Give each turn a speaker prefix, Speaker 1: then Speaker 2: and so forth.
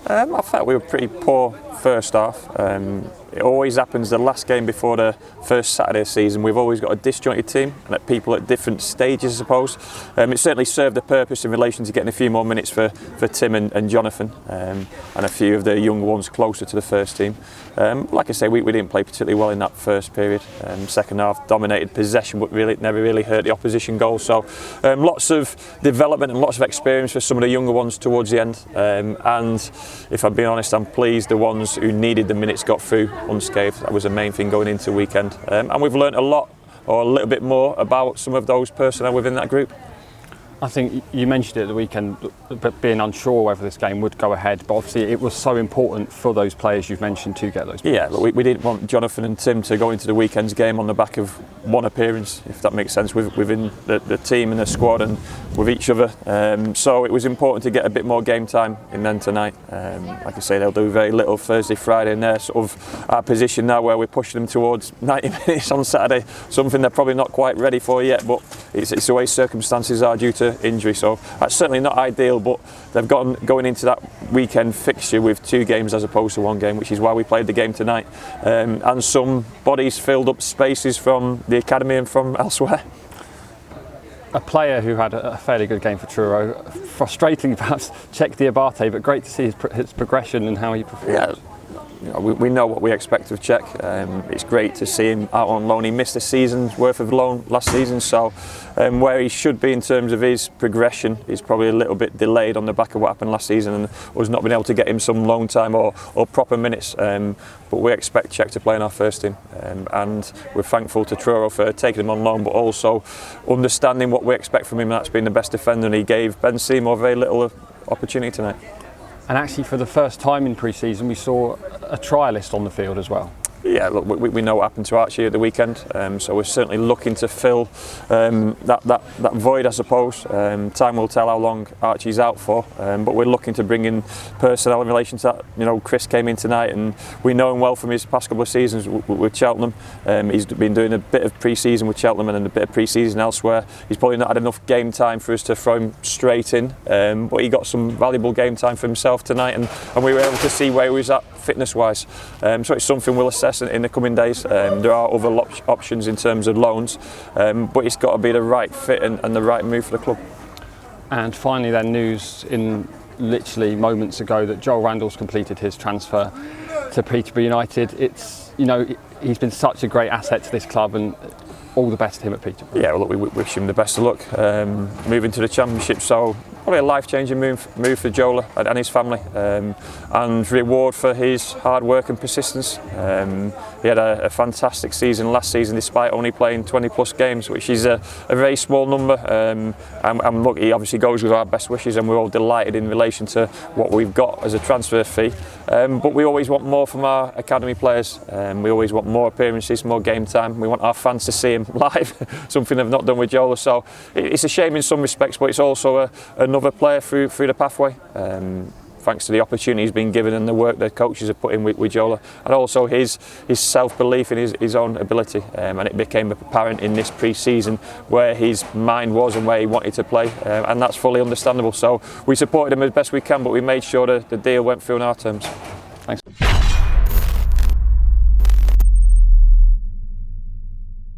Speaker 1: I felt we were pretty poor first half. It always happens the last game before the first Saturday of the season. We've always got a disjointed team and people at different stages, I suppose. It certainly served the purpose in relation to getting a few more minutes for Tim and Jonathan and a few of the younger ones closer to the first team. Like I say, we didn't play particularly well in that first period. Second half dominated possession, but really never really hurt the opposition goal. So lots of development and lots of experience for some of the younger ones towards the end. And if I'm being honest, I'm pleased the ones who needed the minutes got through unscathed. That was the main thing going into the weekend. And we've learnt a lot, or a little bit more, about some of those personnel within that group.
Speaker 2: I think you mentioned it at the weekend, but being unsure whether this game would go ahead, but obviously it was so important for those players you've mentioned to get those points.
Speaker 1: Yeah, look, we didn't want Jonathan and Tim to go into the weekend's game on the back of one appearance, if that makes sense, within the team and the squad and with each other. So it was important to get a bit more game time in them tonight. Like I say, they'll do very little Thursday, Friday, and they're sort of our position now where we're pushing them towards 90 minutes on Saturday, something they're probably not quite ready for yet, but it's the way circumstances are due to injury, so that's certainly not ideal, but they've going into that weekend fixture with 2 games as opposed to 1 game, which is why we played the game tonight, and some bodies filled up spaces from the academy and from elsewhere.
Speaker 2: A player who had a fairly good game for Truro, frustratingly perhaps, Czech Diabate, but great to see his progression and how he performed.
Speaker 1: Yeah. You know, we know what we expect of Czech. It's great to see him out on loan. He missed a season's worth of loan last season, so where he should be in terms of his progression is probably a little bit delayed on the back of what happened last season and us not being able to get him some loan time or proper minutes. But we expect Czech to play in our first team, and we're thankful to Truro for taking him on loan, but also understanding what we expect from him. That's been the best defender, and he gave Ben Seymour very little opportunity tonight.
Speaker 2: And actually, for the first time in pre-season, we saw a trialist on the field as well.
Speaker 1: Yeah, look, we know what happened to Archie at the weekend, so we're certainly looking to fill that void, I suppose. Time will tell how long Archie's out for, but we're looking to bring in personnel in relation to that. You know, Chris came in tonight, and we know him well from his past couple of seasons with Cheltenham. He's been doing a bit of pre-season with Cheltenham and a bit of pre-season elsewhere. He's probably not had enough game time for us to throw him straight in, but he got some valuable game time for himself tonight, and we were able to see where he was at fitness-wise. So it's something we'll assess in the coming days. There are other options in terms of loans, but it's got to be the right fit and the right move for the club.
Speaker 2: And finally then, news in literally moments ago that Joel Randall's completed his transfer to Peterborough United. It's, you know, he's been such a great asset to this club, and all the best to him at Peterborough.
Speaker 1: Yeah, well, look, we wish him the best of luck moving to the Championship. So probably a life-changing move for Joel and his family, and reward for his hard work and persistence. He had a fantastic season last season, despite only playing 20+ games, which is a very small number. And look, he obviously goes with our best wishes, and we're all delighted in relation to what we've got as a transfer fee. But we always want more from our academy players. We always want more appearances, more game time. We want our fans to see him live, something they've not done with Joel. So it's a shame in some respects, but it's also another player through the pathway. Thanks to the opportunity he's been given and the work the coaches have put in with Jola, and also his self-belief in his own ability, and it became apparent in this pre-season where his mind was and where he wanted to play, and that's fully understandable. So we supported him as best we can, but we made sure that the deal went through on our terms. Thanks.